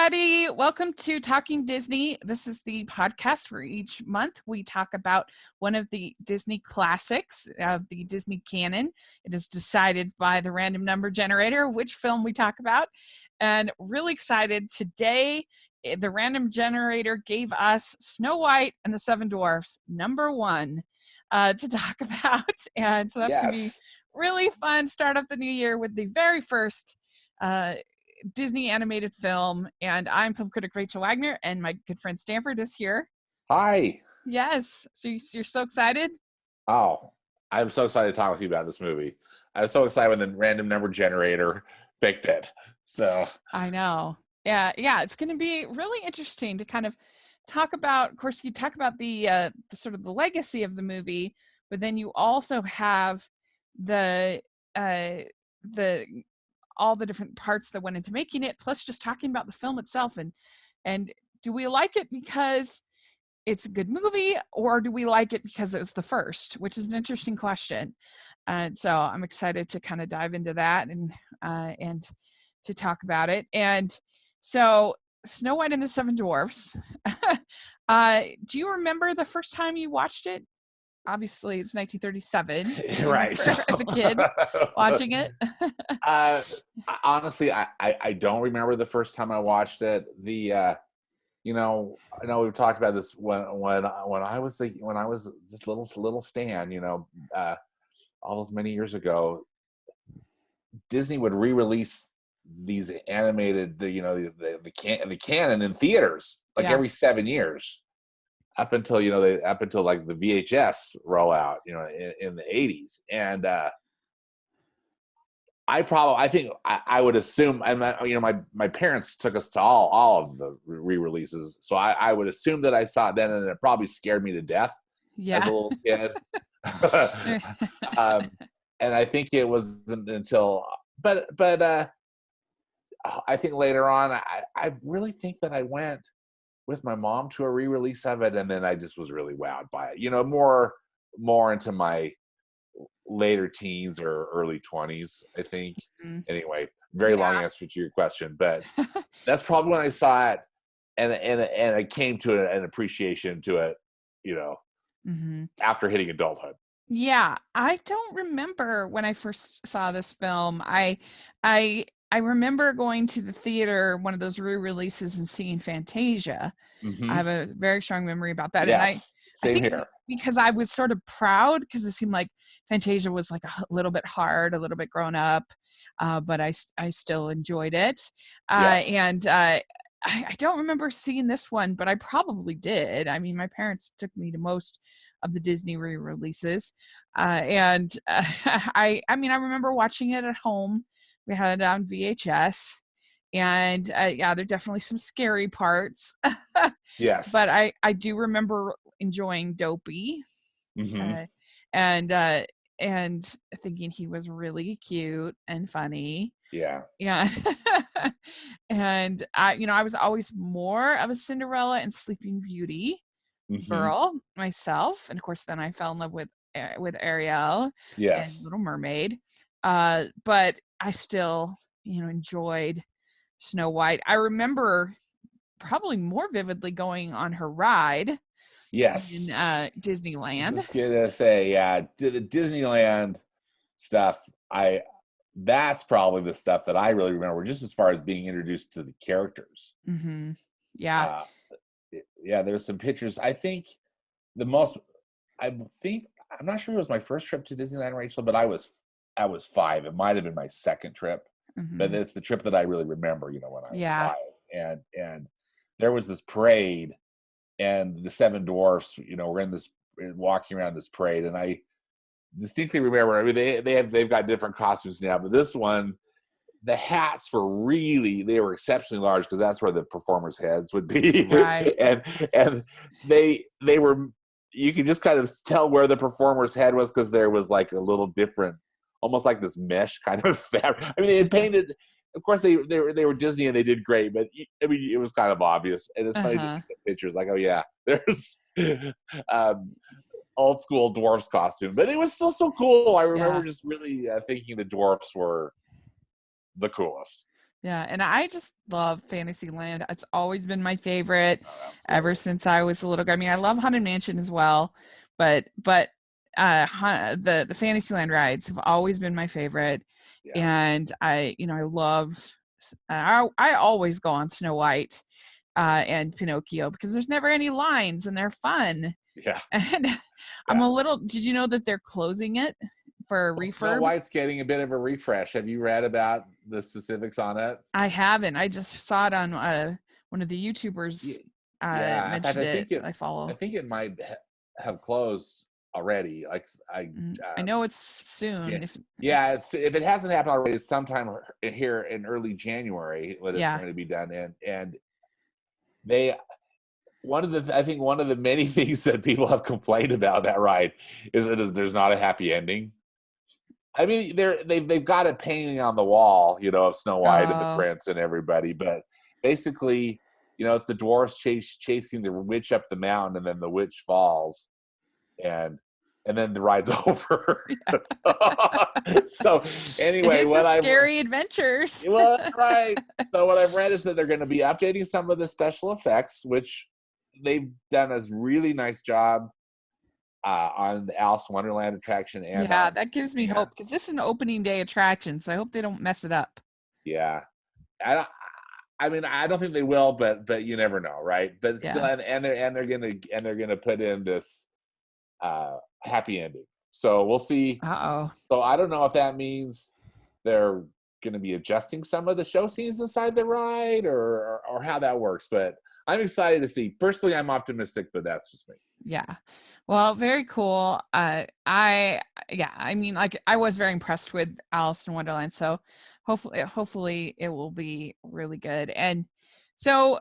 everybody. Welcome to Talking Disney. This is the podcast where each month we talk about one of the Disney classics of the Disney canon. It is decided by the random number generator which film we talk about. And really excited today, the random generator gave us Snow White and the Seven Dwarfs, #1, to talk about. And so that's going to be really fun. Start up the new year with the very first Disney animated film, and I'm film critic Rachel Wagner, and my good friend Stanford is here. Hi. Yes. So you're so excited? Oh, I'm so excited to talk with you about this movie. I was so excited when the random number generator picked it. So I know. Yeah. It's going to be really interesting to kind of talk about. Of course, you talk about the sort of the legacy of the movie, but then you also have the all the different parts that went into making it, plus just talking about the film itself. And do we like it because it's a good movie, or do we like it because it was the first, which is an interesting question. And so I'm excited to kind of dive into that and to talk about it. And so Snow White and the Seven Dwarfs. Do you remember the first time you watched it? Obviously it's 1937. Right. As a kid watching it. Honestly, I don't remember the first time I watched it. I know we've talked about this when I was just little Stan, all those many years ago. Disney would re-release these animated, the canon in theaters every 7 years. Up until like the VHS rollout, in the 80s. And I think I would assume, and my parents took us to all of the re-releases, so I would assume that I saw it then, and it probably scared me to death as a little kid. And I think it wasn't until, but I think later on, I really think that I went with my mom to a re-release of it, and then I just was really wowed by it. More into my later teens or early 20s, I think. Mm-hmm. Anyway, very long answer to your question, but that's probably when I saw it, and I came to an appreciation to it, mm-hmm. after hitting adulthood. Yeah, I don't remember when I first saw this film. I remember going to the theater, one of those re-releases, and seeing Fantasia. Mm-hmm. I have a very strong memory about that. Yes, and I think here. Because I was sort of proud, because it seemed like Fantasia was like a little bit hard, a little bit grown up, but I still enjoyed it. Yes. And I don't remember seeing this one, but I probably did. I mean, my parents took me to most of the Disney re-releases. I remember watching it at home. We had it on VHS, and there are definitely some scary parts. Yes. But I do remember enjoying Dopey, mm-hmm. And thinking he was really cute and funny. Yeah. Yeah. And I was always more of a Cinderella and Sleeping Beauty girl myself, and of course then I fell in love with Ariel. Yes. And Little Mermaid. But I still enjoyed Snow White. I remember probably more vividly going on her ride. Yes. In Disneyland. I was gonna say, yeah, the Disneyland stuff, that's probably the stuff that I really remember, just as far as being introduced to the characters. Mm-hmm. Yeah. There's some pictures. I'm not sure it was my first trip to Disneyland, Rachel, but I was 5. It might have been my second trip, but it's the trip that I really remember, when I was 5. And there was this parade, and the Seven Dwarfs, were walking around this parade, and I distinctly remember. I mean, they've got different costumes now, but this one, the hats they were exceptionally large, because that's where the performers' heads would be. Right. and they were, you could just kind of tell where the performer's head was, because there was like a little different, almost like this mesh kind of fabric. I mean, they painted, of course they were Disney and they did great, but I mean, it was kind of obvious. And it's funny to see pictures like, oh yeah, there's old school dwarfs costume, but it was still so cool. I remember just really thinking the dwarfs were the coolest. Yeah, and I just love Fantasyland. It's always been my favorite Oh, ever absolutely. since I was a little girl. I mean, I love Haunted Mansion as well, but the Fantasyland rides have always been my favorite. Yeah. And I love I always go on Snow White and Pinocchio because there's never any lines and they're fun. Yeah. And Yeah. did you know that they're closing it for a Well, Snow refurb? White's getting a bit of a refresh. Have you read about the specifics on it? I haven't. I just saw it on one of the YouTubers Yeah. In fact, mentioned it that I I follow. think it might have closed already. Like I know it's soon. yeah, yeah. If it hasn't happened already, it's sometime here in early January when it's Yeah. going to be done. And they I think one of the many things that people have complained about that ride is that there's not a happy ending. I mean, they've got a painting on the wall, of Snow White and the Oh, prince and everybody, but basically, it's the dwarves chasing the witch up the mountain, and then the witch falls, and then the ride's over. So it anyway, is the scary adventures. well, that's right. So what I've read is that they're going to be updating some of the special effects, which they've done a really nice job on the Alice in Wonderland attraction and Yeah, on that gives me yeah. hope because this is an opening day attraction, so I hope they don't mess it up. Yeah, I don't, I mean, I don't think they will, but you never know, right? But still, Yeah. and they're gonna put in this happy ending. So we'll see. Uh-oh. So I don't know if that means they're gonna be adjusting some of the show scenes inside the ride, or how that works. But I'm excited to see. Personally, I'm optimistic, but that's just me. Yeah. Well, very cool. I mean, like I was very impressed with Alice in Wonderland, so hopefully it will be really good. And so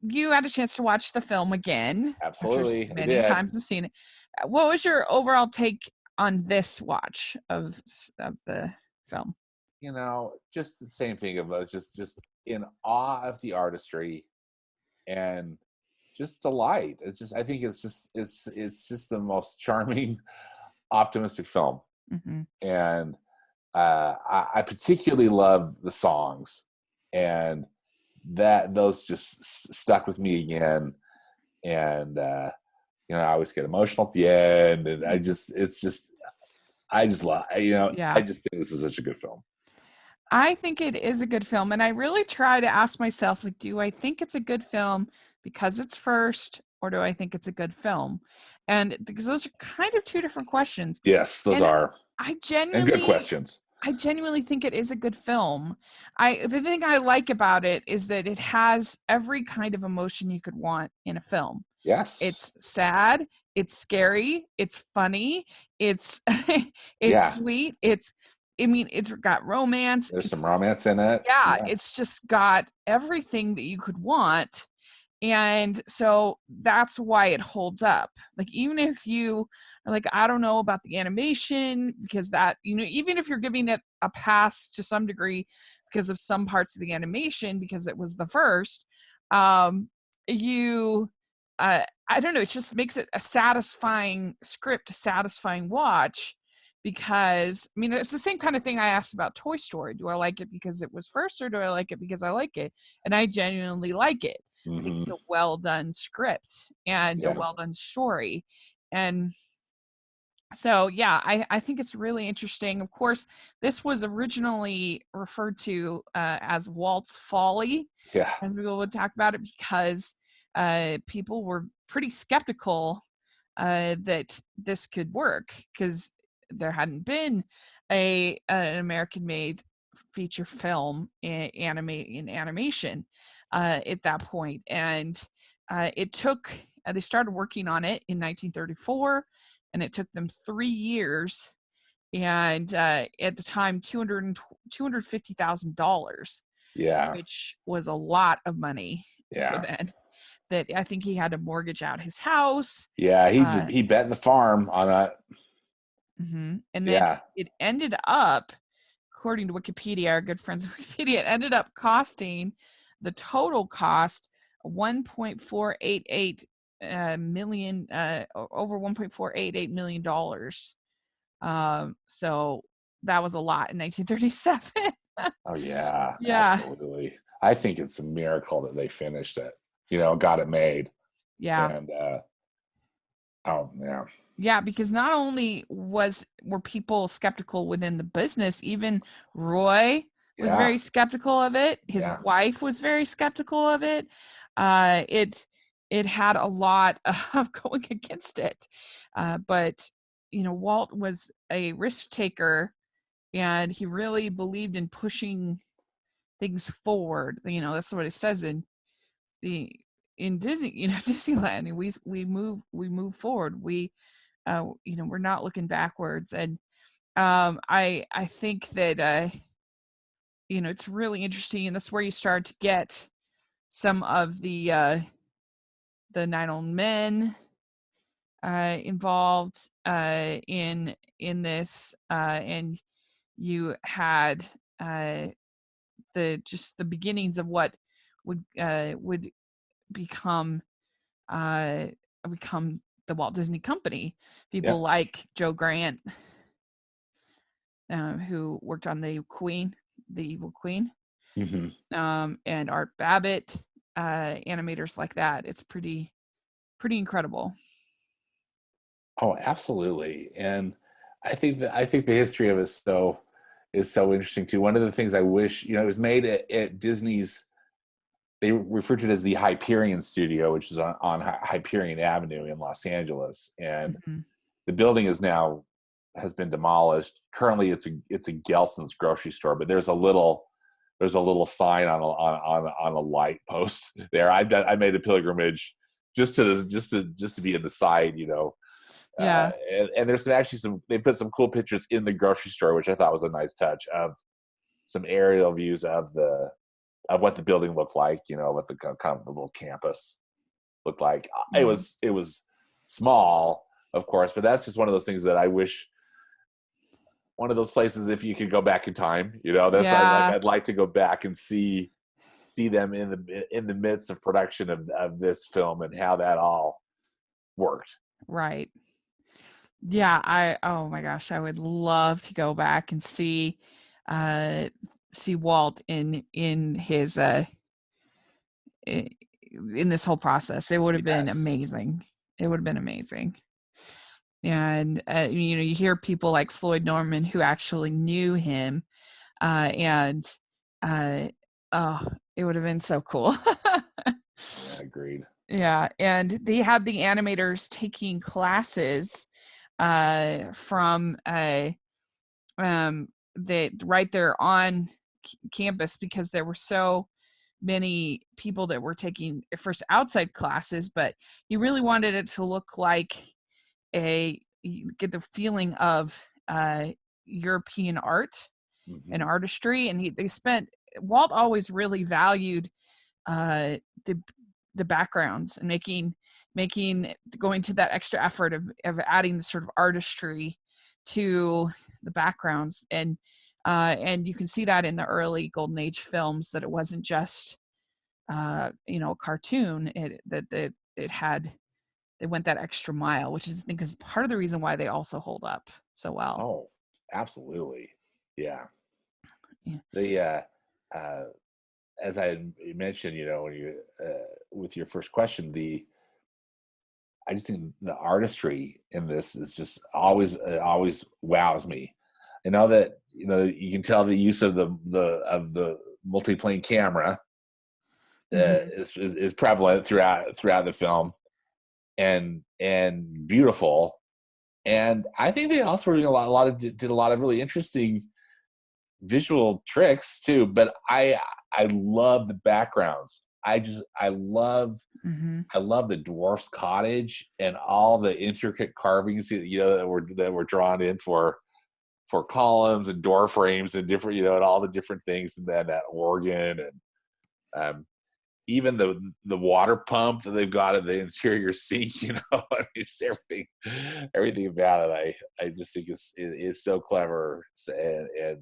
you had a chance to watch the film again after Absolutely, I many did. times of seeing it. What was your overall take on this watch of the film? Just the same thing of us, just in awe of the artistry and just delight. I think it's just the most charming, optimistic film, Hmm. and I particularly love the songs, and those just stuck with me again, and I always get emotional at the end, and I just love, I Yeah. just think this is such a good film. I think it is a good film, and I really try to ask myself, like, do I think it's a good film because it's first, or do I think it's a good film? And because those are kind of two different questions. Yes, those And are I and good genuinely, questions. I genuinely think it is a good film. The thing I like about it is that it has every kind of emotion you could want in a film. Yes. It's sad, it's scary, it's funny, it's it's Yeah. sweet, it's got romance, There's some romance in it. yeah, Yeah. it's just got everything that you could want. And so that's why it holds up. Like, even if you are like, I don't know about the animation, because that, even if you're giving it a pass to some degree because of some parts of the animation, because it was the first, um, you, I don't know, it just makes it a satisfying script, a satisfying watch. Because I mean, it's the same kind of thing I asked about Toy Story. Do I like it because it was first, or do I like it because I like it? And I genuinely like it. I think Hmm. it's a well done script and a Yeah. well done story. And so, yeah, I think it's really interesting. Of course, this was originally referred to as Walt's Folly, Yeah. as people would talk about it, because people were pretty skeptical that this could work because there hadn't been an American made feature film in animation at that point. And it took, they started working on it in 1934, and it took them 3 years. And at the time, $250,000, Yeah. which was a lot of money for Yeah. then. That I think he had to mortgage out his house. Yeah. He Uh, did, he bet the farm on it. and then Yeah. it ended up, according to Wikipedia, our good friends at Wikipedia, it ended up costing the total cost 1.488 million, over $1.488 million. So that was a lot in 1937. Oh yeah, Yeah. absolutely. I think it's a miracle that they finished it, got it made. Yeah. And oh yeah. Yeah, because not only were people skeptical within the business, even Roy was Yeah. very skeptical of it. His Yeah. wife was very skeptical of it. It had a lot of going against it. But Walt was a risk taker, and he really believed in pushing things forward. That's what it says the in Disney, Disneyland. And we move forward. We're not looking backwards. And I think that it's really interesting, and that's where you start to get some of the Nine Old Men involved in this, and you had the beginnings of what would become uh, become the Walt Disney Company. People Yep. like Joe Grant, who worked on the Evil Queen, Hmm. and Art Babbitt, animators like that. It's pretty incredible. Oh, absolutely. And I think the history of it is so interesting too. One of the things I wish, it was made at Disney's. They refer to it as the Hyperion Studio, which is on Hyperion Avenue in Los Angeles, and Mhm. the building has been demolished. Currently, it's a Gelson's grocery store, but there's a little sign on a light post there. I made a pilgrimage just to be in the side, Yeah. and there's they put some cool pictures in the grocery store, which I thought was a nice touch of some aerial views of what the building looked like, what the kind of the little campus looked like. It Mhm. was small, of course, but that's just one of those things that I wish. One of those places, if you could go back in time, that's Yeah. I'd like to go back and see them in the midst of production of this film and how that all worked. Right. Yeah. Oh my gosh, I would love to go back and uh, see Walt in his in this whole process. It would have been Yes. amazing. It would have been amazing. And you hear people like Floyd Norman who actually knew him, and uh, oh, it would have been so cool. Yeah, agreed. Yeah, and they had the animators taking classes from the right there on campus, because there were so many people that were taking first outside classes, but he really wanted it to look like you get the feeling of European art and Hmm. artistry. And Walt always really valued uh, the backgrounds, and making going to that extra effort of adding the sort of artistry to the backgrounds. And you can see that in the early Golden Age films, that it wasn't just a cartoon. It had they went that extra mile, which is, I think, is part of the reason why they also hold up so well. Oh, absolutely. Yeah. Yeah. The uh, as I had mentioned, when you with your first question, I just think the artistry in this is just always wows me. I know that you can tell the use of the multiplane camera Hmm. is prevalent throughout the film, and beautiful. And I think they also were doing did a lot of really interesting visual tricks too. But I love the backgrounds. Hmm. I love the dwarf's cottage and all the intricate carvings that were drawn in for columns and door frames and different and all the different things, and then that organ and um, even the water pump that they've got in the interior sink. I mean, just everything about it. I just think is so clever and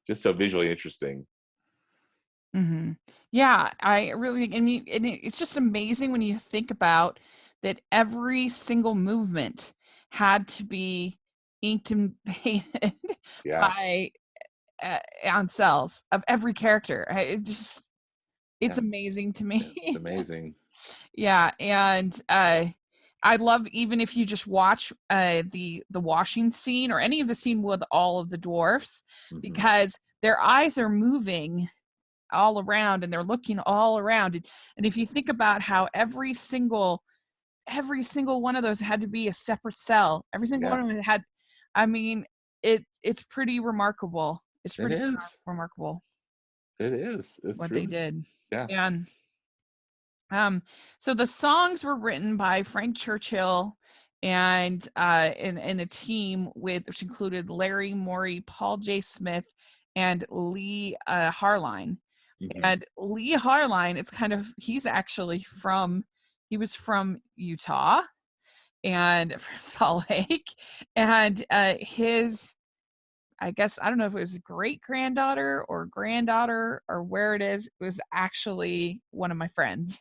just so visually interesting. Hmm. Yeah, I really, I mean, and it's just amazing when you think about that every single movement had to be inked and painted Yeah. by on cells of every character. It's amazing to me. It's amazing. Yeah, and I love, even if you just watch the washing scene or any of the scene with all of the dwarfs, because their eyes are moving all around and they're looking all around. And if you think about how every single one of those had to be a separate cell, every single one of them had, I mean, it's pretty remarkable. It's pretty remarkable. It is. It's what really, they did. Yeah. And so the songs were written by Frank Churchill and in a team which included Larry Morey, Paul J. Smith, and Lee Harline. And Lee Harline, it's kind of, he was from Utah and from Salt Lake, and I guess, I don't know if it was great granddaughter or granddaughter or where it was actually one of my friends.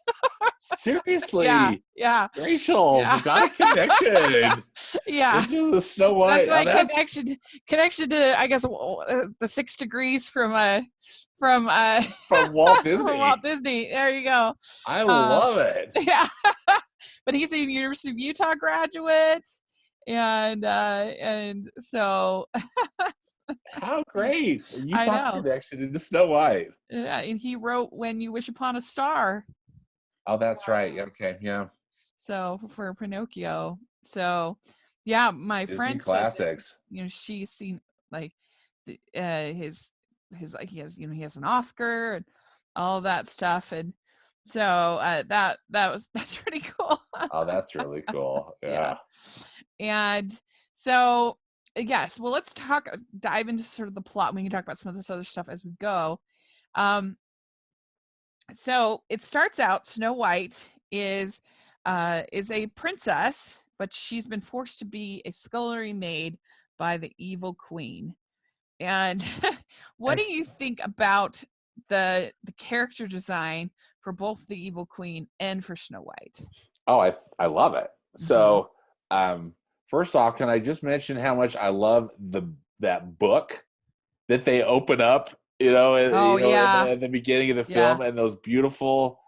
Seriously? Yeah. Rachel's got a connection. Yeah. Into the Snow White. That's my connection to, I guess, the 6 degrees from Walt Disney. From Walt Disney. There you go. I love it. Yeah. But he's a University of Utah graduate. And so how great. I know. Connection into Snow White. Yeah, and he wrote When You Wish Upon a Star. Oh, that's right. Okay, yeah. So for Pinocchio. So yeah, my Disney friend classics. Said that, she's seen like his like he has an Oscar and all of that stuff, and so that's pretty cool. Oh, that's really cool. Yeah. And so yes, well, let's dive into sort of the plot. We can talk about some of this other stuff as we go. So it starts out, Snow White is a princess, but she's been forced to be a scullery maid by the evil queen. And what do you think about the character design for both the evil queen and for Snow White? Oh, I love it. So first off, can I just mention how much I love that book that they open up, in the beginning of the film, and those beautiful,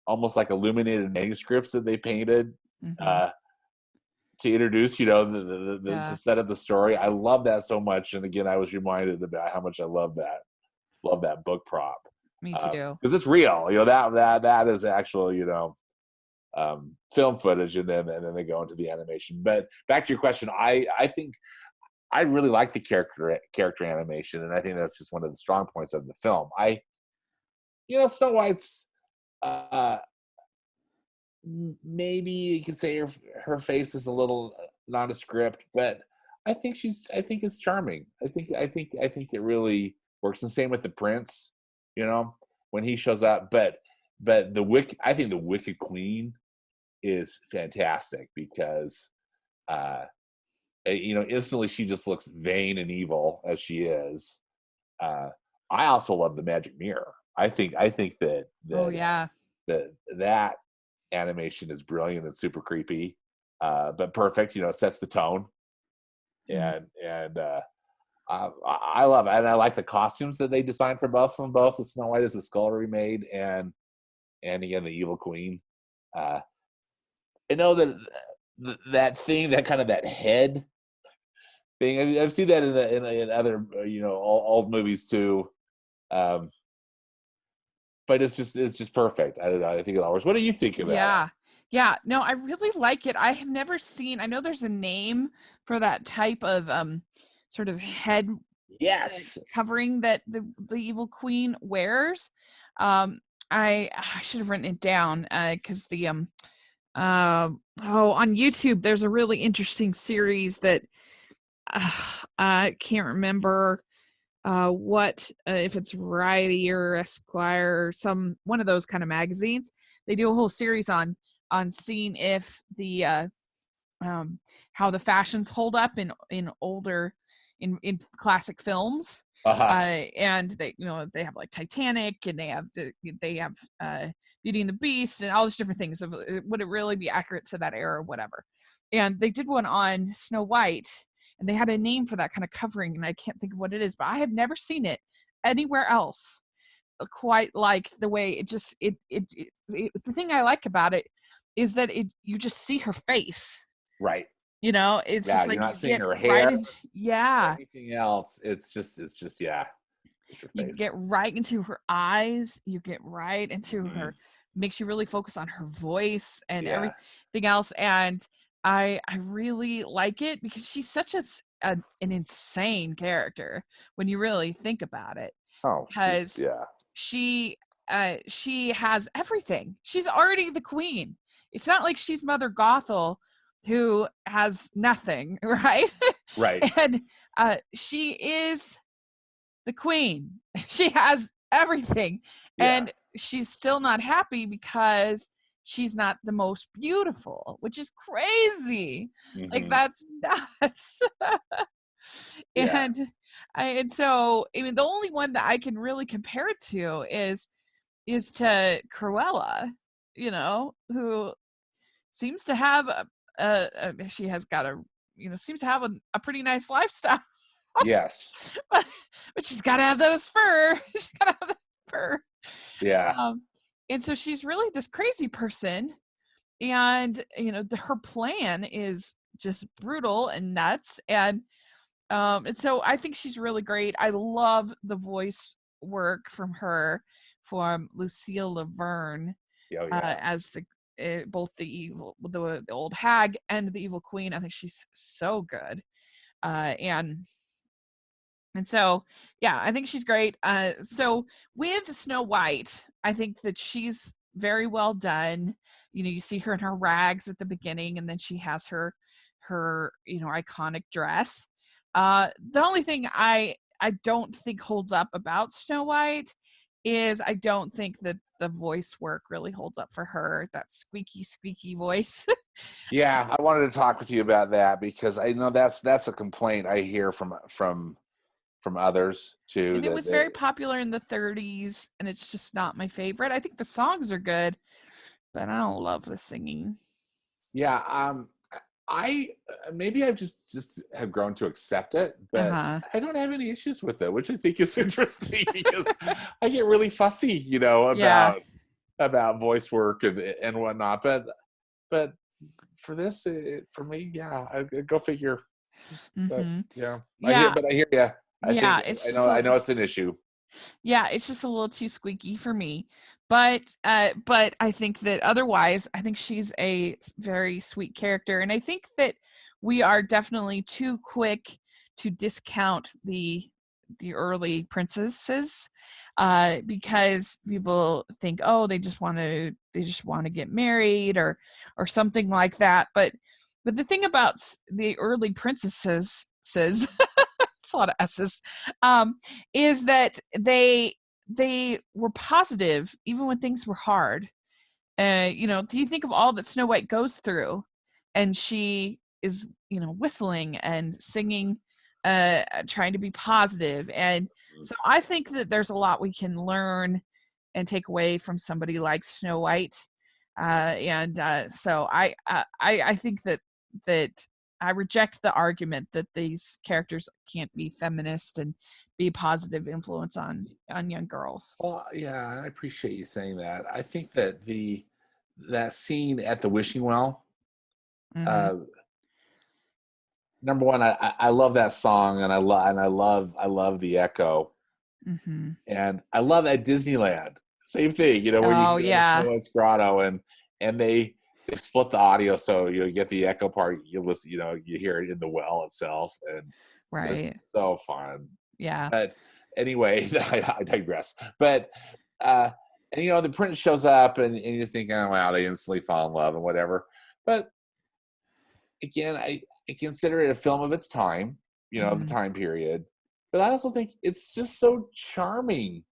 almost like illuminated manuscripts that they painted to introduce, to set up the story. I love that so much. And again, I was reminded about how much I love that book prop. Me too. Because it's real, that is actual, film footage, and then they go into the animation. But back to your question, I think I really like the character animation, and I think that's just one of the strong points of the film. Snow White's maybe you could say her face is a little nondescript, but I think it's charming. I think it really works. And same with the prince, when he shows up. But I think the Wicked Queen is fantastic because instantly she just looks vain and evil as she is. I also love the magic mirror. I think that that animation is brilliant and super creepy, but perfect. Sets the tone, and I love it. And I like the costumes that they designed for both of them. Both with Snow White as the scullery maid, and again the evil queen. I know that thing, that kind of that head thing. I've seen that in other old movies too. But it's just perfect. I don't know. I think it always. What do you think about it? Yeah. No, I really like it. I have never seen. I know there's a name for that type of sort of head covering that the evil queen wears. I should have written it down because the on YouTube there's a really interesting series that I can't remember what if it's Variety or Esquire or one of those kind of magazines. They do a whole series on seeing if the how the fashions hold up in older in classic films. And they they have like Titanic, and they have Beauty and the Beast and all these different things would it really be accurate to that era or whatever. And they did one on Snow White, and they had a name for that kind of covering, and I can't think of what it is, but I have never seen it anywhere else quite like the way the thing I like about it is that you just see her face. Right. It's Yeah, just you're like not you seeing get her right hair in, or yeah, anything else. It's just yeah, just her you face. get right into her eyes, you get right into Mhm. her, makes you really focus on her voice and Yeah. everything else. And I really like it because she's such an insane character when you really think about it, Oh, because she has everything. She's already the queen. It's not like she's Mother Gothel who has nothing, right? right. And she is the queen. She has everything. Yeah. And she's still not happy because she's not the most beautiful, which is crazy. Like, Hmm. that's nuts. Yeah. And so, I mean, the only one that I can really compare it to is to Cruella, who seems to have she has got seems to have a pretty nice lifestyle. Yes. but, but she's got to have those fur. She's got to have the fur. Yeah. Um, and so she's really this crazy person, and her plan is just brutal and nuts. And so I think she's really great. I love the voice work from Lucille Laverne, Oh yeah. as both the old hag and the evil queen. I think she's so good. And so, yeah, I think she's great. So with Snow White, I think that she's very well done. You see her in her rags at the beginning, and then she has her iconic dress. The only thing I don't think holds up about Snow White is I don't think that the voice work really holds up for her. That squeaky voice. Yeah, I wanted to talk with you about that because I know that's a complaint I hear from others too. And it That was very popular in the 30s, and it's just not my favorite. I think the songs are good, but I don't love the singing. yeah. I maybe I've just have grown to accept it, but Uh-huh. I don't have any issues with it, which I think is interesting because I get really fussy, Yeah. about voice work and whatnot. But for this, for me, yeah, go figure. But Mhm. yeah, Yeah. I hear you. I Yeah, think it's I just know a I know it's an issue. yeah, it's just a little too squeaky for me. But I think that otherwise, I think she's a very sweet character, and I think that we are definitely too quick to discount the early princesses, because people think, oh, they just want to get married or something like that. But the thing about the early princesses says it's a lot of s's, is that they were positive even when things were hard. Do you think of all that Snow White goes through, and she is whistling and singing, trying to be positive. And so I think that there's a lot we can learn and take away from somebody like Snow White. So I think that I reject the argument that these characters can't be feminist and be a positive influence on young girls. Well, yeah, I appreciate you saying that. I think that that scene at the wishing well, Hmm. uh, number one, I love that song, and I love the echo, Hmm. and I love at Disneyland. Same thing, where you Oh can go to yeah, Snow White's Grotto, and they split the audio so you get the echo part. You listen, you hear it in the well itself, and it's right. so fun. Yeah. But anyway, I digress. But uh, and the prince shows up, and you just think, oh wow, they instantly fall in love and whatever. But again, I consider it a film of its time, of the Hmm. time period. But I also think it's just so charming,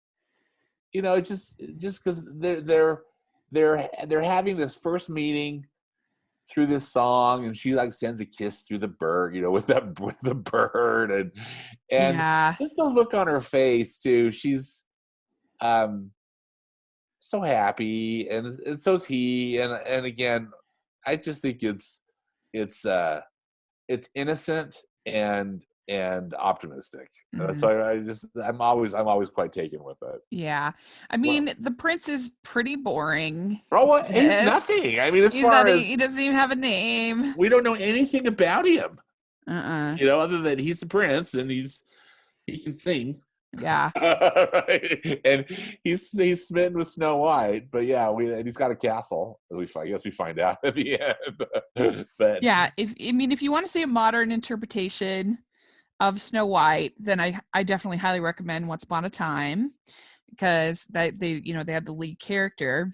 just because they're having this first meeting through this song, and she like sends a kiss through the bird, with the bird, and Yeah. just the look on her face too. She's um so happy, and so's he, and again, I just think it's innocent, and optimistic. Mm-hmm. So I'm always quite taken with it. Yeah. I Well, mean, the prince is pretty boring. he's Yes. nothing. I mean, as He's far not, he as doesn't even have a name. we don't know anything about him, Uh-uh. other than he's the prince and he can sing. Yeah. And he's smitten with Snow White, but yeah, and he's got a castle. I guess we find out at the end. But Yeah. If you want to see a modern interpretation of Snow White, then I definitely highly recommend Once Upon a Time, because they had the lead character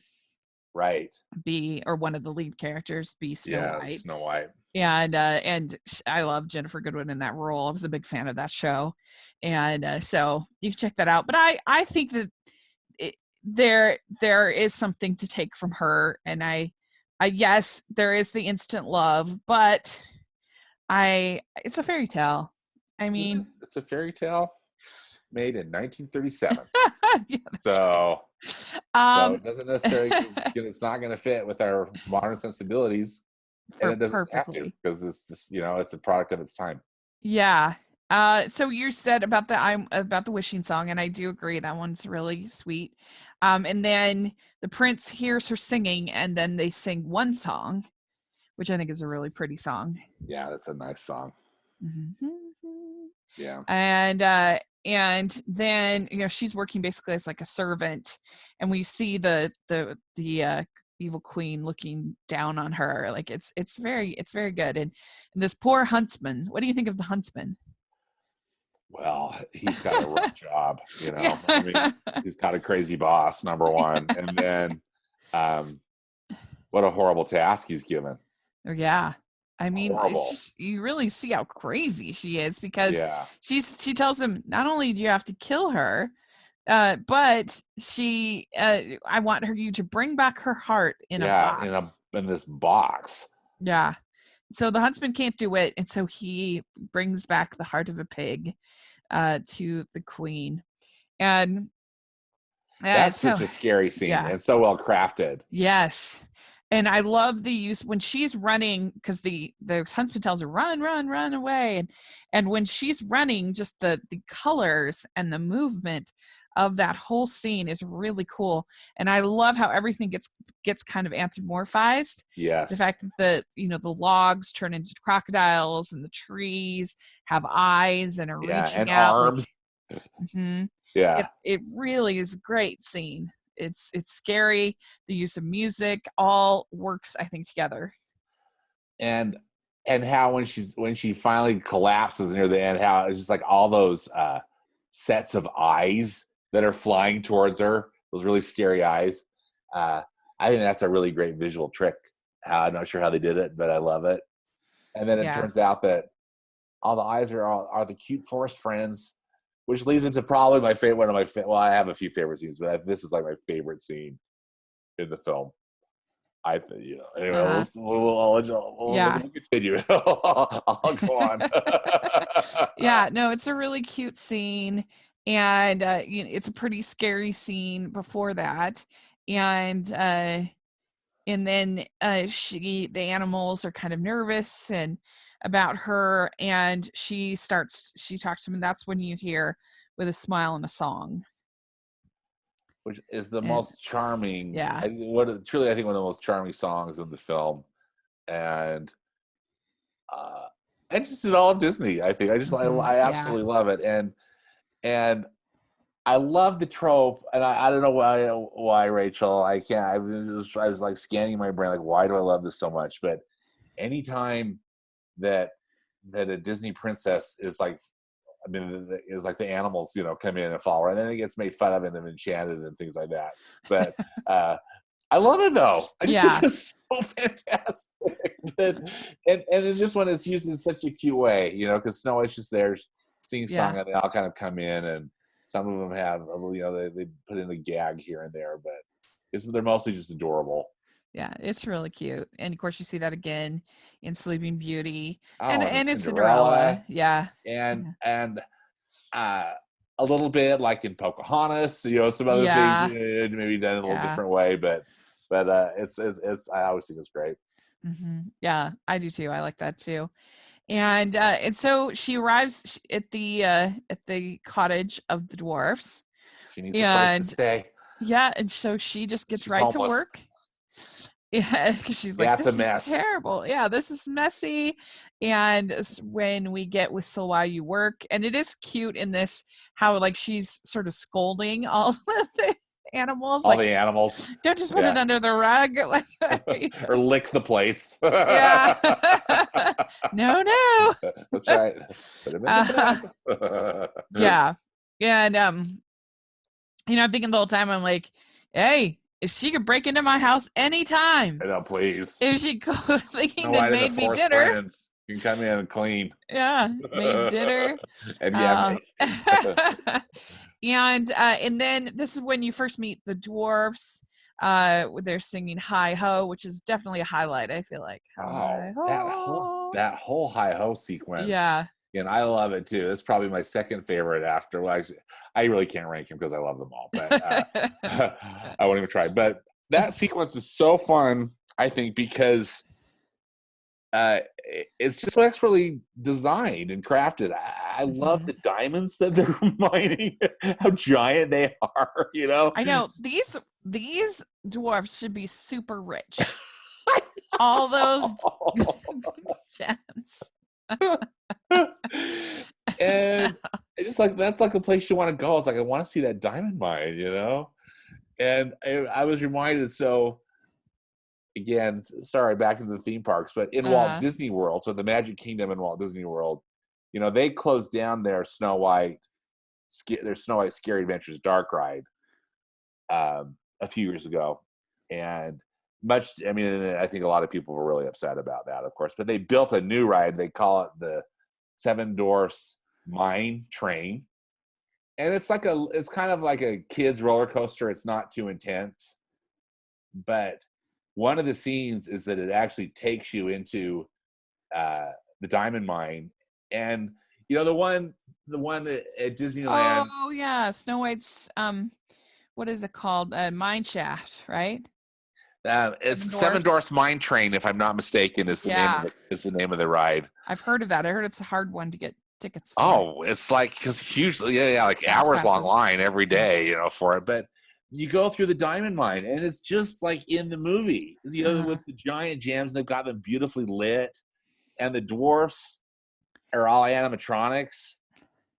right. one of the lead characters be Snow White. Snow White. And I love Jennifer Goodwin in that role. I was a big fan of that show, and so you can check that out. But I think that there is something to take from her, and I yes, there is the instant love, but it's a fairy tale. I mean, it's a fairy tale made in 1937. Yeah, so right. It doesn't necessarily it's not going to fit with our modern sensibilities, and it doesn't perfectly. have to, because it's just it's a product of its time. Yeah. So you said about the wishing song, and I do agree, that one's really sweet. And then the prince hears her singing, and then they sing one song, which I think is a really pretty song. Yeah, that's a nice song. Mm-hmm. Yeah. And then she's working basically as like a servant, and we see the evil queen looking down on her. Like it's very good. And this poor huntsman. What do you think of the huntsman? Well, he's got a rough job, Yeah. I mean, he's got a crazy boss, number one, and then what a horrible task he's given. Yeah. I mean, horrible. You really see how crazy she is, because Yeah. she tells him, not only do you have to kill her, but I want you to bring back her heart in a box. in this box. Yeah. So the huntsman can't do it, and so he brings back the heart of a pig to the queen. And that's such a scary scene, and so well crafted. Yes. And I love the use when she's running, because the huntsman tells her, run away. And when she's running, just the colors and the movement of that whole scene is really cool. And I love how everything gets kind of anthropomorphized. Yes. The fact that the logs turn into crocodiles, and the trees have eyes and are reaching out. Arms. Yeah. It really is a great scene. It's scary. The use of music all works, I think, together. And how when she finally collapses near the end, how it's just like all those sets of eyes that are flying towards her, those really scary eyes. I think that's a really great visual trick. I'm not sure how they did it, but I love it. And then it turns out that all the eyes are the cute forest friends, which leads into probably my favorite, one of my well, I have a few favorite scenes, but this is like my favorite scene in the film. I think, anyway, we'll continue. I'll go on. Yeah, no, it's a really cute scene, and it's a pretty scary scene before that, and then the animals are kind of nervous and about her, and she talks to him, and that's when you hear With a Smile and a Song, which is the most charming. Yeah. I think one of the most charming songs in the film, and just in all of Disney. I think I absolutely love it, and I love the trope, and I don't know why Rachel. I can't. I was like scanning my brain, like, why do I love this so much? But anytime that a Disney princess is like, is like the animals, come in and follow her, and then it gets made fun of and enchanted and things like that. But I love it though. I just think it's so fantastic. And then this one is used in such a cute way, because Snow White's just there singing song, and they all kind of come in, and some of them have, they put in a gag here and there, but they're mostly just adorable. Yeah, it's really cute. And of course you see that again in Sleeping Beauty. Oh, and it's Cinderella. Yeah. And a little bit like in Pocahontas, some other things maybe done in a little different way, but it's I always think it's great. Mm-hmm. Yeah, I do too. I like that too. And so she arrives at the cottage of the dwarfs. She needs a place to And stay. yeah, and so she just gets She's right to homeless. work. Yeah, because she's Yeah, like, it's a this is mess. terrible. Yeah, this is messy. And when we get with So While You Work, and it is cute in this, how like she's sort of scolding all of the animals. All Like, the animals. don't just put it under the rug. Like, Or lick the place. yeah. No. That's right. Put him in the bag. Yeah. And I'm thinking the whole time, I'm like, hey, if she could break into my house anytime. I know, please. If she cleaned No, and made me dinner. Friends. You can come in and clean. Yeah, made dinner. And yeah, and then this is when you first meet the dwarfs. They're singing "Hi Ho," which is definitely a highlight. I feel like. That whole hi ho sequence. Yeah, and I love it too. It's probably my second favorite after. Well, actually, I really can't rank him because I love them all, but I won't even try. But that sequence is so fun, I think, because it's just expertly designed and crafted. I love the diamonds that they're mining, how giant they are, you know? I know these dwarfs should be super rich. All those gems. And it's just like, that's like a place you want to go. It's like, I want to see that diamond mine, you know? And I was reminded, so again, sorry, back to the theme parks, but in Walt Disney World, so the Magic Kingdom in Walt Disney World, you know, they closed down their Snow White Scary Adventures dark ride a few years ago. And I think a lot of people were really upset about that, of course, but they built a new ride. They call it the Seven Dwarfs Mine Train. And it's kind of like a kid's roller coaster. It's not too intense, but one of the scenes is that it actually takes you into the diamond mine, and you know the one at Disneyland. Oh yeah, Snow White's what is it called? Mine shaft, right? It's Seven Dwarfs Mine Train, if I'm not mistaken, is the name of the ride. I've heard of that. I heard it's a hard one to get tickets for. Oh, it's like because usually like hours long line every day, you know, for it, but. You go through the diamond mine, and it's just like in the movie, you know, with the giant gems. They've got them beautifully lit, and the dwarfs are all animatronics,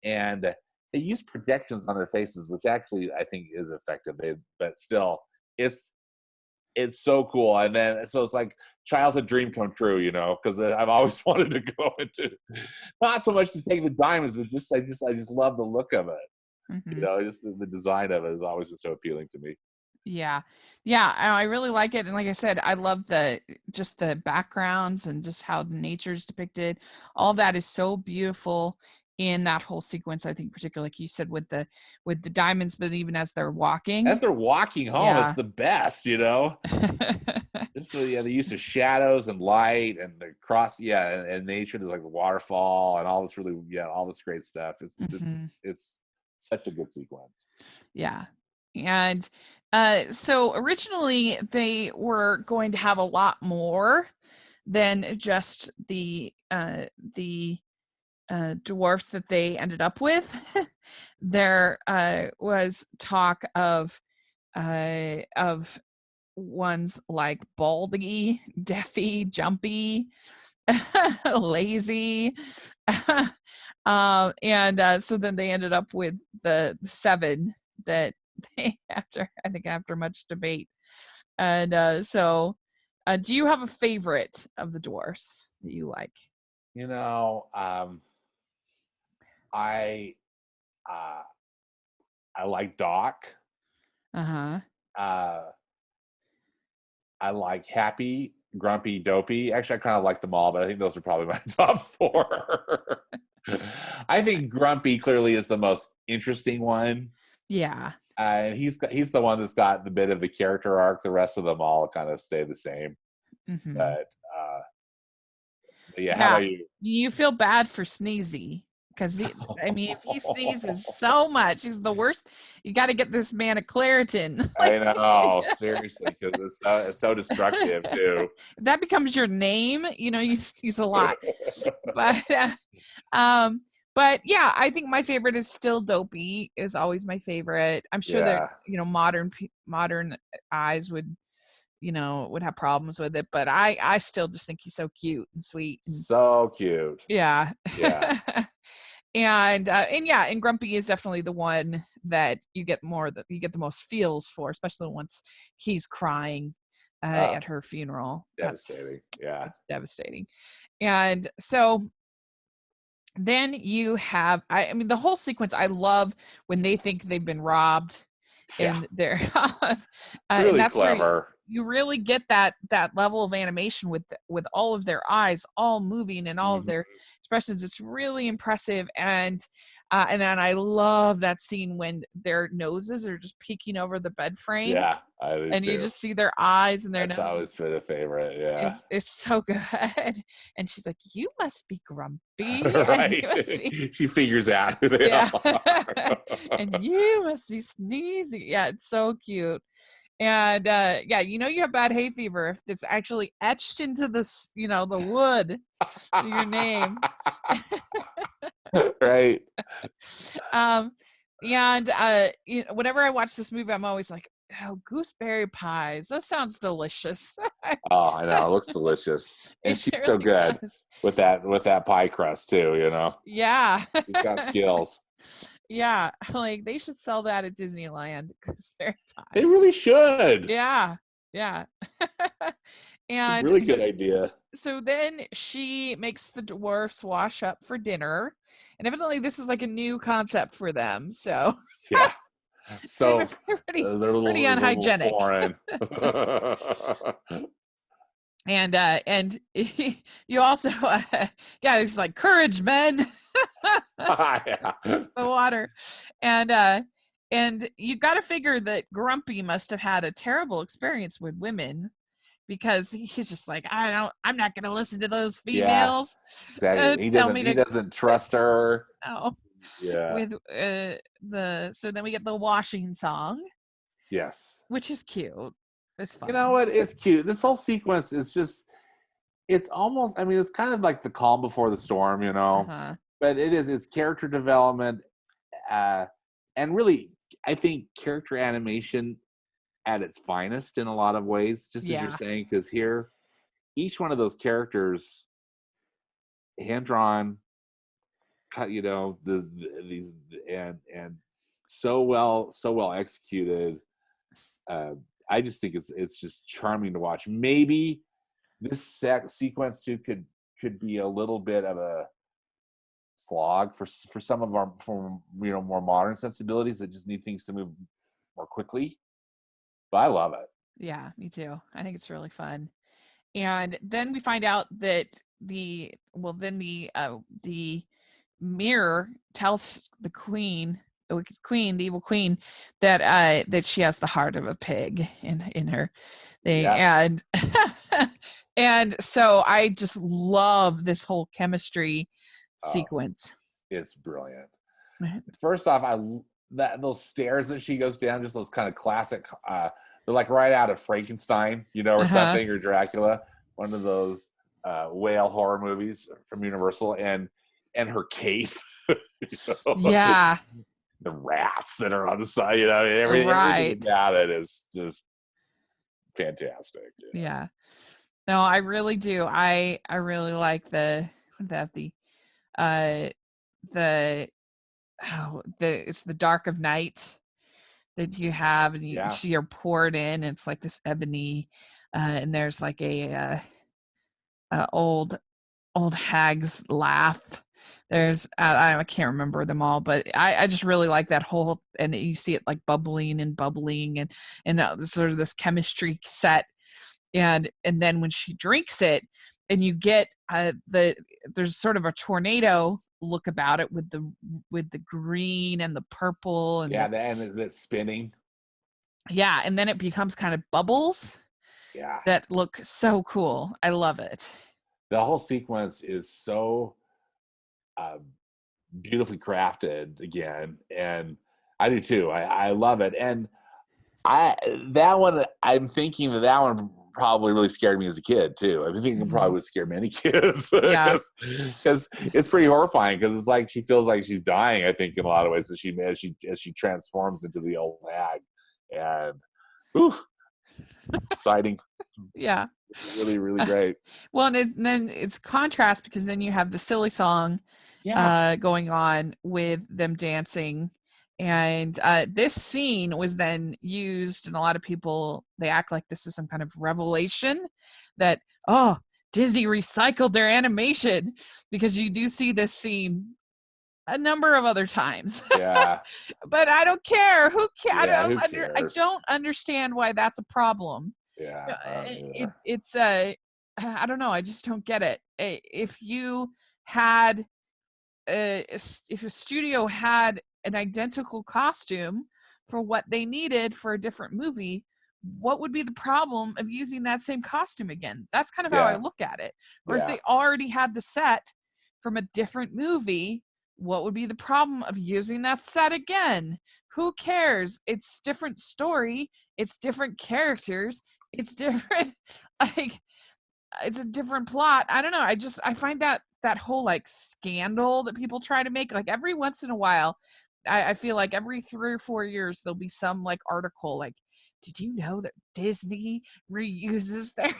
and they use projections on their faces, which actually I think is effective. But still, it's so cool. And then so it's like childhood dream come true, you know, because I've always wanted to go into, not so much to take the diamonds, but I just love the look of it. You know, just the design of it has always been so appealing to me. Yeah, I really like it, and like I said, I love the backgrounds and just how the nature's depicted. All that is so beautiful in that whole sequence. I think, particularly like you said, with the diamonds, but even as they're walking home, it's the best. You know, it's the use of shadows and light and the and nature. There's like the waterfall and all this all this great stuff. It's such a good sequence. Yeah. And so originally they were going to have a lot more than just the dwarfs that they ended up with. There was talk of ones like Baldy, Deafy, Jumpy, Lazy. So then they ended up with the 7 that they after much debate. And so do you have a favorite of the dwarfs that you like? You know, I like Doc. I like Happy, Grumpy, Dopey. Actually, I kind of like them all, but I think those are probably my top 4. I think Grumpy clearly is the most interesting one. Yeah. And he's the one that's got the bit of the character arc. The rest of them all kind of stay the same. But yeah, how about you? You feel bad for Sneezy. because I mean, if he sneezes so much, he's the worst. You got to get this man a Claritin. I know, seriously, because it's so destructive too. That becomes your name, you sneeze a lot. But but yeah, I think my favorite is still Dopey. Is always my favorite. I'm sure that modern eyes would have problems with it, but I still just think he's so cute and sweet. So cute. Yeah. Yeah. and Grumpy is definitely the one that you get the most feels for, especially once he's crying at her funeral. Devastating. It's devastating. And so then you have, I mean, the whole sequence, I love when they think they've been robbed, and they're really and that's clever. where you really get that level of animation with all of their eyes all moving and all of their expressions. It's really impressive. And then I love that scene when their noses are just peeking over the bed frame. Yeah, I do and too. You just see their eyes and their That's noses. always been a favorite. Yeah, it's so good. And she's like, "You must be grumpy." Right. She figures out who they are. And you must be sneezing. Yeah, it's so cute. And you have bad hay fever if it's actually etched into this, the wood, your name. Right. Whenever I watch this movie, I'm always like, oh, gooseberry pies. That sounds delicious. Oh, I know. It looks delicious. And she's so good with that pie crust too, Yeah. She's got skills. Yeah, like they should sell that at Disneyland. Gooseberry pie. They really should. Yeah. And really good idea. So then she makes the dwarfs wash up for dinner, and evidently this is like a new concept for them. So yeah, so they're pretty unhygienic. And you also it's like courage, men. The water. And you got to figure that Grumpy must have had a terrible experience with women, because he's just like, I'm not going to listen to those females. Yeah, exactly. He doesn't trust her. No. Yeah. With so then we get the washing song. Yes. Which is cute. It's fun. You know what? It's cute. This whole sequence is just, it's almost, I mean, it's kind of like the calm before the storm, but it's character development, and really, I think character animation at its finest in a lot of ways, just as you're saying, because here, each one of those characters, hand-drawn, these and so well executed. I just think it's just charming to watch. Maybe this sequence too could be a little bit of a slog for some of our more modern sensibilities that just need things to move more quickly. But I love it. Yeah, me too. I think it's really fun. And then we find out that the mirror tells the queen, the wicked queen, the evil queen, that she has the heart of a pig in her thing. And and so I just love this whole chemistry sequence. It's brilliant. First off, those stairs that she goes down, just those kind of classic, they're like right out of Frankenstein, or something, or Dracula, one of those whale horror movies from Universal, and her cape. Yeah. The rats that are on the side, everything about it is just fantastic. Yeah. No, I really do. I really like it's the dark of night that you have, and you're poured in. It's like this ebony, and there's like a old hag's laugh. There's I can't remember them all, but I just really like that whole, and you see it like bubbling and sort of this chemistry set, and then when she drinks it, and you get there's sort of a tornado look about it with the green and the purple and and it's spinning. Yeah, and then it becomes kind of bubbles. Yeah, that look so cool. I love it. The whole sequence is so beautifully crafted again, and I do too. I love it, and I'm thinking that one probably really scared me as a kid too. I think it probably would scare many kids Yeah. because it's pretty horrifying. Because it's like she feels like she's dying. I think in a lot of ways as she transforms into the old hag, and whew, exciting. Yeah. Really, really great. Well, and then it's contrast because then you have the silly song going on with them dancing. And this scene was then used, and a lot of people, they act like this is some kind of revelation that, oh, Disney recycled their animation, because you do see this scene a number of other times. Yeah. But I don't care. Who cares? Yeah, who cares? I don't understand why that's a problem. Yeah. It's I don't know. I just don't get it. If you had if a studio had an identical costume for what they needed for a different movie, what would be the problem of using that same costume again? That's kind of how I look at it. Or if they already had the set from a different movie, what would be the problem of using that set again? Who cares? It's different story. It's different characters. It's different, like, it's a different plot. I don't know. I find that whole like scandal that people try to make, like every once in a while, I feel like every 3 or 4 years there'll be some like article like, did you know that Disney reuses their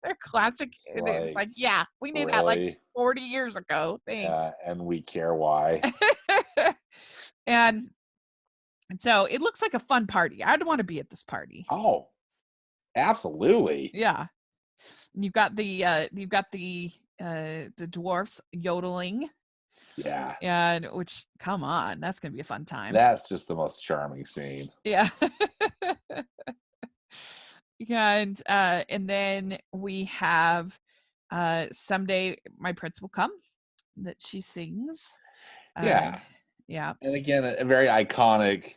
their classic? And it's like, yeah, we knew that like 40 years ago. Thanks. And we care why. and so it looks like a fun party. I'd want to be at this party. Oh, absolutely. Yeah. You've got the dwarfs yodeling. Yeah. And which, come on, that's gonna be a fun time. That's just the most charming scene. Yeah. And then we have Someday My Prince Will Come, that she sings. Yeah. Yeah. And again, a very iconic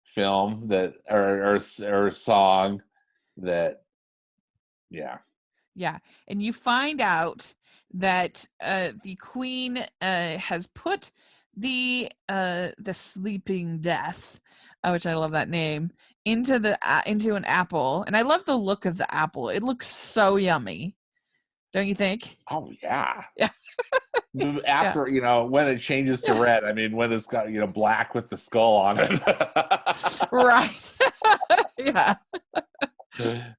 film that or song that Yeah. And you find out that the queen has put the sleeping death, which I love that name, into an apple. And I love the look of the apple. It looks so yummy. Don't you think? Oh yeah. Yeah. After, when it changes to red, I mean, when it's got, black with the skull on it. Right. Yeah.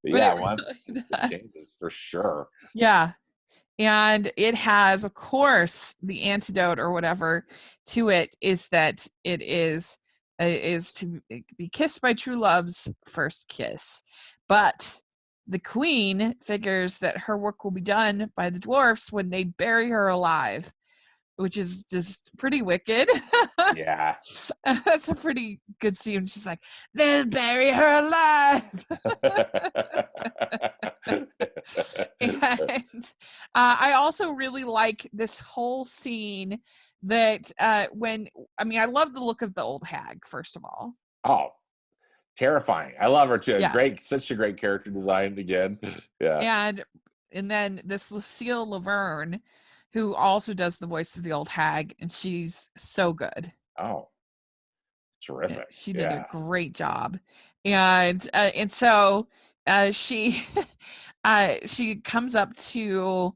Yeah, once it changes for sure. Yeah. And it has, of course, the antidote or whatever to it is that it is to be kissed by true love's first kiss. But the queen figures that her work will be done by the dwarfs when they bury her alive, which is just pretty wicked. Yeah. That's a pretty good scene. She's like, they'll bury her alive. And I also really like this whole scene that I love the look of the old hag, first of all. Oh, terrifying. I love her too. Yeah. Such a great character design again. Yeah. And then this Lucille Laverne, who also does the voice of the old hag, and she's so good. Oh, terrific. She did a great job. And so she she comes up to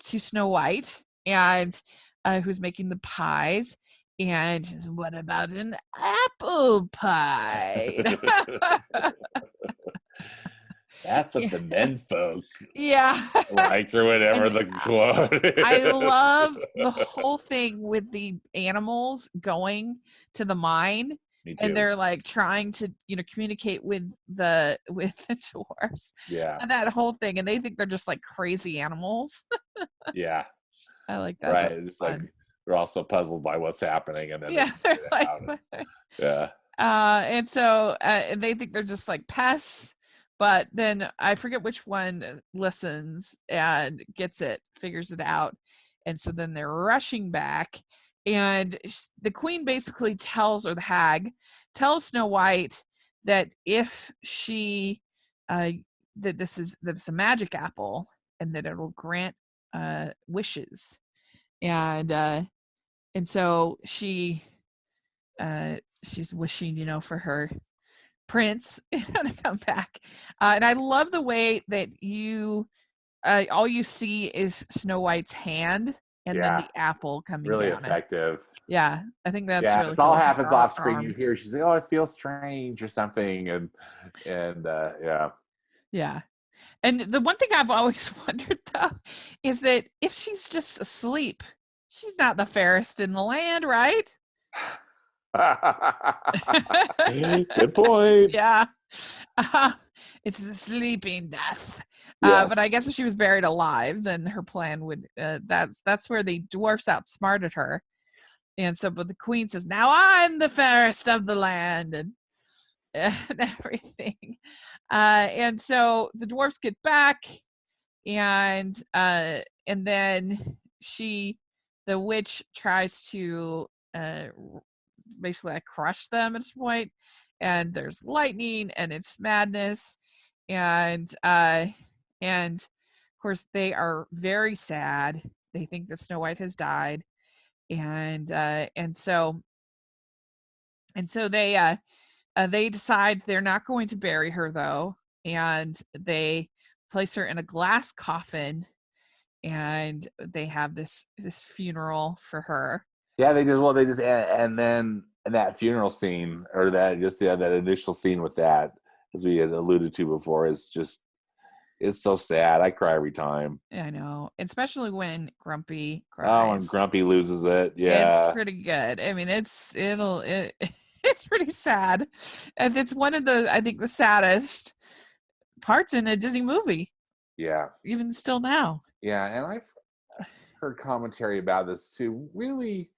Snow White, and who's making the pies, and says, what about an apple pie? That's what the men folk like, or whatever the quote. I love the whole thing with the animals going to the mine, and they're like trying to communicate with the dwarves. Yeah. And that whole thing, and they think they're just like crazy animals. Yeah. I like that. Right. It's fun. Like they're also puzzled by what's happening, and then and so and they think they're just like pests. But then I forget which one listens and gets it, figures it out. And so then they're rushing back. And the queen basically the hag tells Snow White that if she, that it's a magic apple, and that it'll grant wishes. And and so she's wishing, for her prince to come back. And I love the way that all you see is Snow White's hand and then Yeah, the apple coming really down. And effective. yeah, I think that's Yeah, really it all cool. happens Her off screen. You arm. hear she's like, "Oh, it feels strange" or something, and yeah, Yeah. And the one thing I've always wondered though is that if she's just asleep, she's not the fairest in the land, right? good point. Yeah. Uh, it's the sleeping death. But I Yes. guess if she was buried alive, then her plan would that's where the dwarfs outsmarted her. And so but the queen says, "Now I'm the fairest of the land," and everything. And so the dwarfs get back, and then the witch tries to basically crush them at this point, and there's lightning and it's madness, and of course they are very sad. They think that Snow White has died, and so they decide they're not going to bury her though, and they place her in a glass coffin, and they have this funeral for her. Yeah, they just and then in that funeral scene or that just that initial scene with that, as we had alluded to before, is just it's so sad. I cry every time. I know, especially when Grumpy Oh, and cries. Grumpy loses it. It's Yeah, pretty good. I mean, it's pretty sad, and it's one of the I think the saddest parts in a Disney movie, yeah, even still now. yeah. And I've heard commentary about this too. Really,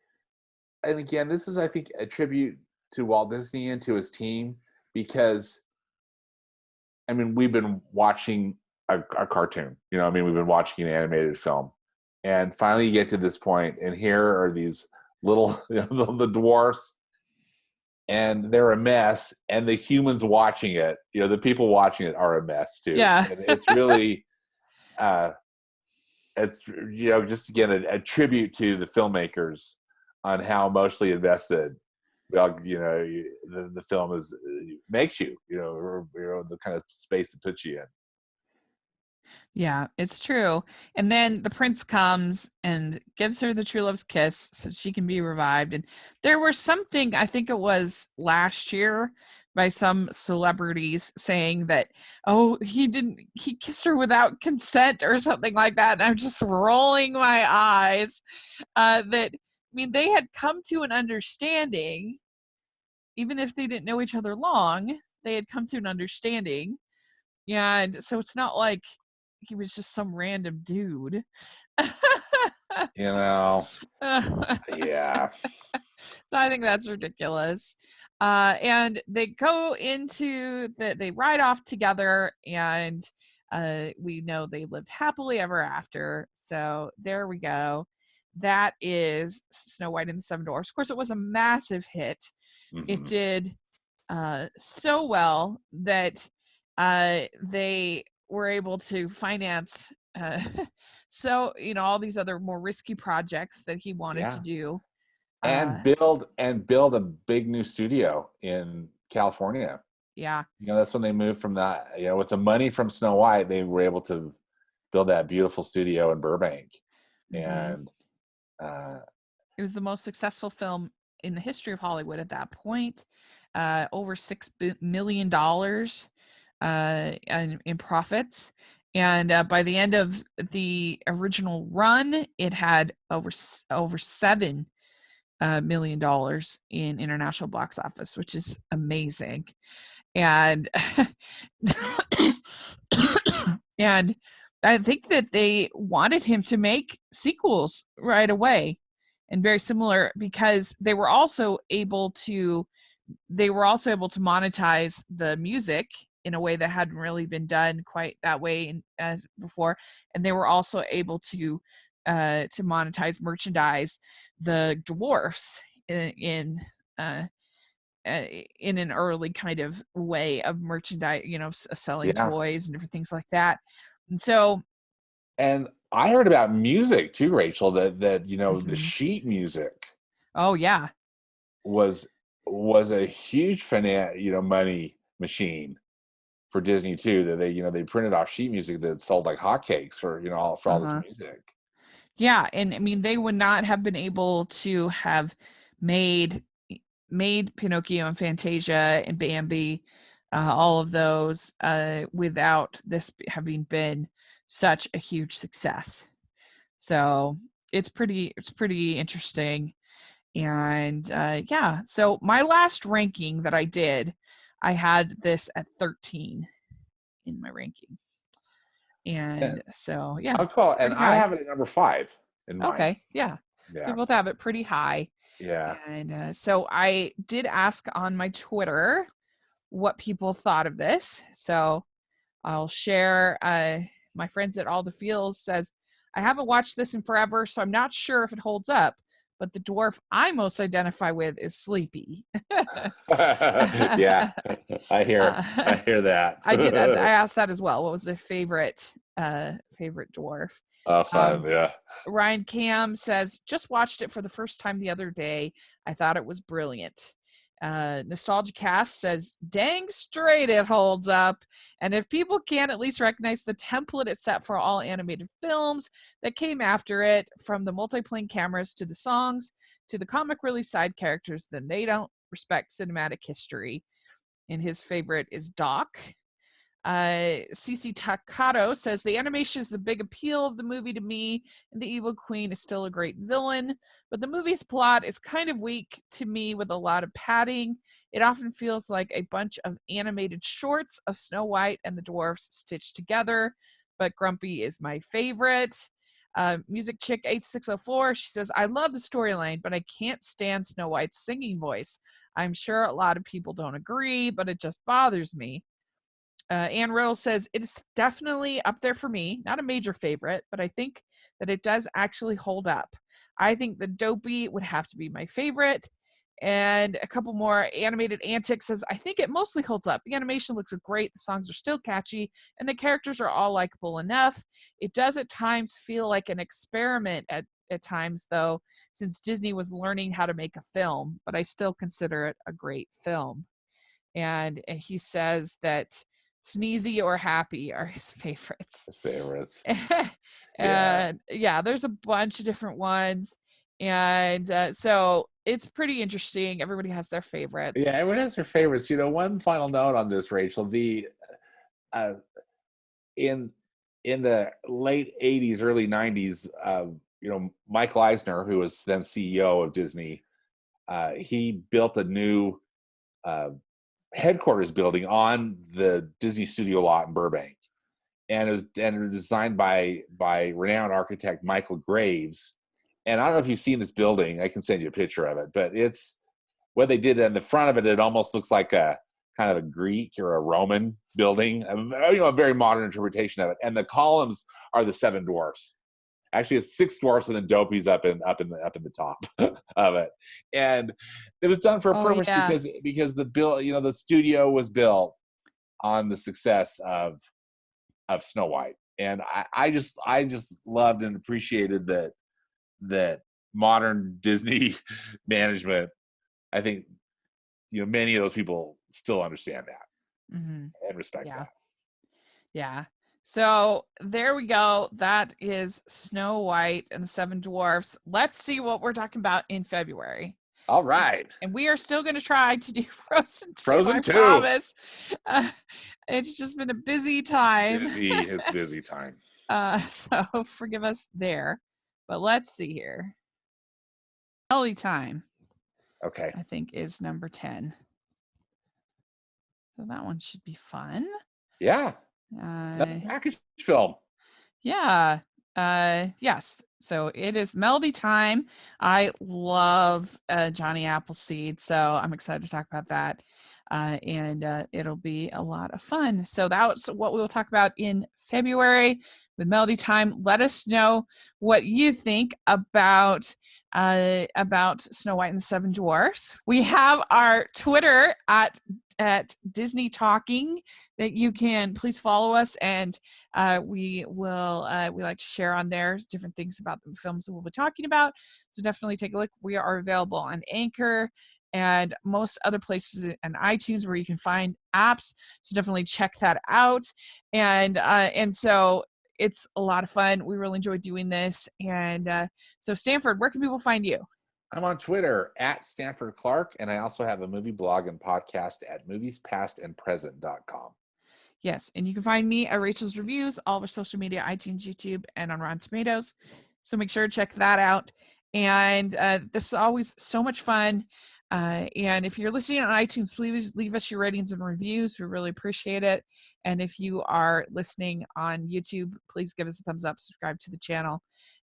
and again, this is I think a tribute to Walt Disney and to his team because I mean we've been watching a cartoon. I mean we've been watching an animated film, and finally you get to this point, and here are these little the dwarfs, and they're a mess, and the humans watching it, the people watching it are a mess too, Yeah. and it's really uh it's just again a tribute to the filmmakers on how emotionally invested the film is makes you or the kind of space it puts you in. Yeah, it's true. And then the prince comes and gives her the true love's kiss so she can be revived. And there was something, I think it was last year, by some celebrities saying that, oh, he kissed her without consent or something like that. And I'm just rolling my eyes. They had come to an understanding, even if they didn't know each other long, they had come to an understanding. Yeah, and so it's not like he was just some random dude. Yeah. So I think that's ridiculous. And they go they ride off together, and we know they lived happily ever after. So there we go. That is Snow White and the Seven Dwarfs. Of course, it was a massive hit. It did so well that they were able to finance all these other more risky projects that he wanted to do, and build a big new studio in California. Yeah, that's when they moved from that. With the money from Snow White, they were able to build that beautiful studio in Burbank. And it was the most successful film in the history of Hollywood at that point. Over $6 million in profits. And by the end of the original run, it had over $7 million in international box office, which is amazing. And and I think that they wanted him to make sequels right away, and very similar, because they were also able to monetize the music in a way that hadn't really been done quite that way as before, and they were also able to monetize merchandise the dwarfs in an early kind of way of merchandise, selling toys and different things like that. And so, and I heard about music too, Rachel, that the sheet music Oh yeah. was a huge money machine for Disney too. That they printed off sheet music that sold like hotcakes for all this Uh-huh. music. Yeah, and I mean they would not have been able to have made Pinocchio and Fantasia and Bambi, all of those, without this having been such a huge success. So it's pretty interesting. And yeah, so my last ranking that I did, I had this at 13 in my rankings. And And so yeah, and pretty I high. have it at number 5 in mine. Okay, yeah. So we Yeah, both have it pretty high. yeah. And so I did ask on my Twitter what people thought of this. So I'll share. My friends at All the Feels says, I haven't watched this in forever, so I'm not sure if it holds up. But the dwarf I most identify with is Sleepy. Yeah, I hear uh, that. I did. I asked that as well. What was their favorite dwarf? Oh, fun. Um, Yeah. Ryan Cam says, just watched it for the first time the other day. I thought it was brilliant. Nostalgia Cast says, dang straight it holds up. And if people can't at least recognize the template it set for all animated films that came after it, from the multiplane cameras to the songs to the comic relief side characters, then they don't respect cinematic history. And his favorite is Doc. Cece Takato says the animation is the big appeal of the movie to me, and the evil queen is still a great villain, but the movie's plot is kind of weak to me with a lot of padding. It often feels like a bunch of animated shorts of Snow White and the dwarfs stitched together, but Grumpy is my favorite. Music Chick 8604, she says, I love the storyline, but I can't stand Snow White's singing voice. I'm sure a lot of people don't agree, but it just bothers me. Anne Rose says, it's definitely up there for me. Not a major favorite, but I think that it does actually hold up. I think the Dopey would have to be my favorite. And a couple more. Animated Antics says, I think it mostly holds up. The animation looks great. The songs are still catchy. And the characters are all likable enough. It does at times feel like an experiment at times, though, since Disney was learning how to make a film. But I still consider it a great film. And he says that Sneezy or Happy are his favorites. Favorites. Yeah. And yeah, there's a bunch of different ones. And so it's pretty interesting. Everybody has their favorites. Yeah, everyone has their favorites. One final note on this, Rachel. The in the late 80s, early 90s, Michael Eisner, who was then CEO of Disney, he built a new headquarters building on the Disney Studio lot in Burbank, and it was designed by renowned architect Michael Graves. And I don't know if you've seen this building. I can send you a picture of it, but it's what they did in the front of it. It almost looks like a kind of a Greek or a Roman building, a very modern interpretation of it. And the columns are the Seven Dwarfs. Actually, it's 6 dwarfs and then Dopey's up in the top of it. And it was done for a purpose, yeah. because the studio was built on the success of Snow White. And I just loved and appreciated that modern Disney management, I think, many of those people still understand that and respect that. Yeah. So there we go. That is Snow White and the Seven Dwarfs. Let's see what we're talking about in February. All right. And we are still going to try to do Frozen 2. Frozen I 2. Promise. It's just been a busy time. It's busy time. So forgive us there. But let's see here. Melody Time. Okay. I think is number 10. So that one should be fun. Yeah. Package film. Yeah. Yes. So it is Melody Time. I love Johnny Appleseed, so I'm excited to talk about that. and it'll be a lot of fun. So that's what we'll talk about in February with Melody Time. Let us know what you think about Snow White and the Seven Dwarfs. We have our Twitter at Disney Talking that you can please follow us, and we like to share on there different things about the films that we'll be talking about. So definitely take a look. We are available on Anchor and most other places, and iTunes where you can find apps. So definitely check that out. And so it's a lot of fun. We really enjoy doing this. And so Stanford, where can people find you? I'm on Twitter at Stanford Clark, and I also have a movie blog and podcast at moviespastandpresent.com. Yes, and you can find me at Rachel's Reviews, all of our social media, iTunes, YouTube, and on Rotten Tomatoes. So make sure to check that out. And this is always so much fun. And if you're listening on iTunes, please leave us your ratings and reviews. We really appreciate it. And if you are listening on YouTube, please give us a thumbs up, subscribe to the channel,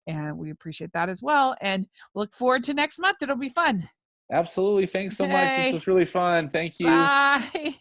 and we appreciate that as well. And look forward to next month. It'll be fun. Absolutely. Thanks so much. This was really fun. Thank you. Bye.